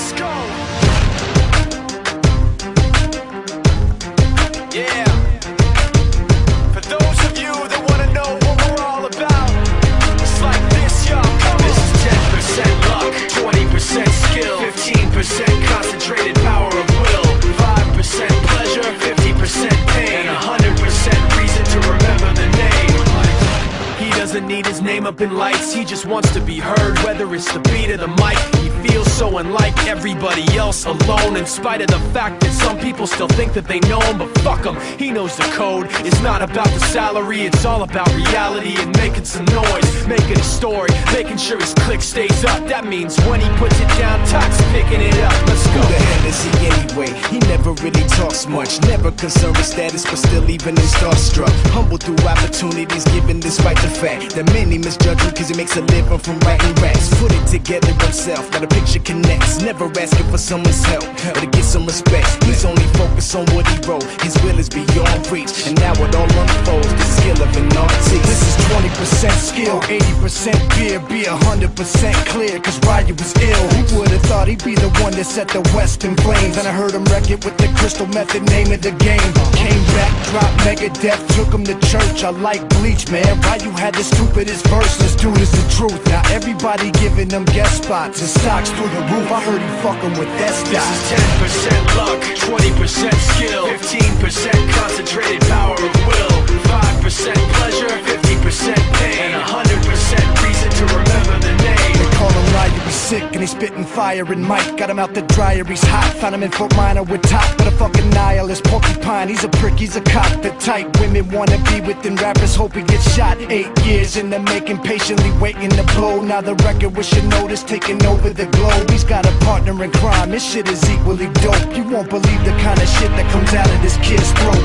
Let's go. Yeah. For those of you that want to know what we're all about, it's like this, y'all. This is 10% luck, 20% skill, 15% concentrated power of will, 5% pleasure, 50% pain, and 100% reason to remember the name. He doesn't need his name up in lights, he just wants to be heard, whether it's the beat or the mic. He feels so unlike everybody else, alone, in spite of the fact that some people still think that they know him. But fuck him, he knows the code. It's not about the salary, it's all about reality and making some noise, making a story, making sure his click stays up. That means when he puts it down, Toc's picking it up. Let's go. Who the hell is he anyway? He never really talks much, never concerned with status, but still even in starstruck. Humble through opportunities given despite the fact that many misjudge him cause he makes a living from writing raps. Put it together himself, now the picture connects, never asking for someone's help or to get some respect. He's only focused on what he wrote, his will is beyond reach, and now it all unfolds, the skill of an artist. This is 20% skill, 80% fear, be 100% clear, cause Ryu was ill. Who would've thought he'd be the one that set the West in flames? And I heard him wreck it with the crystal method, name of the game. Came back, dropped Megadeth, took him to church. I like Bleach, man, Ryu had the stupidest verse. Let's do this the truth. Now everybody giving them guest spots and stocks through the roof. I heard he fucking with that stock. This is 10% luck, 20% skill, 15% concentrated power of will, 5% pleasure, 50% pain, and 100% reason to remember the name. They call him Ryu, he's sick and he's spitting fire and Mike got him out the dryer, he's hot. Found him in Fort Minor with top, but a fucking nihilist porcupine. He's a prick, he's a cop. The type women wanna be within, rappers hope he gets shot. 8 years in the making, patiently waiting to blow. Now the record with your notice taking over the globe. He's got a partner in crime, this shit is equally dope. You won't believe the kind of shit that comes out of this kid's throat.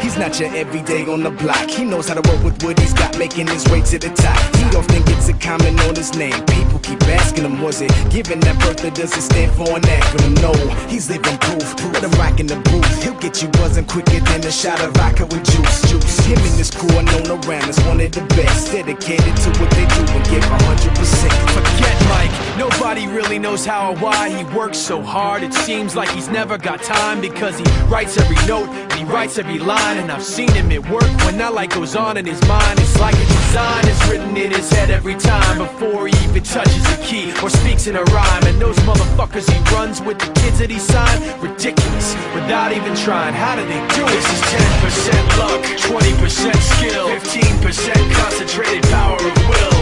He's not your everyday on the block. He knows how to work with what he's got, making his way to the top. He often gets a comment on his name. People keep asking him, was it given that birth or does it stand for an acronym? No, he's living proof. Let him rock in the booth. He'll get you buzzing quicker than a shot of vodka with juice. Him and his crew are known around as one of the best, dedicated to what they do and give 100%. Forget Mike, nobody really knows how or why he works so hard. It seems like he's never got time, because he writes every note and he writes every line. And I've seen him at work when that light goes on in his mind. It's like a design is written in his head every time, before he even touches a key or speaks in a rhyme. And those motherfuckers he runs with, the kids that he signed, ridiculous, without even trying. How do they do it? This is 10% luck, 20% skill, 15% concentrated power of will,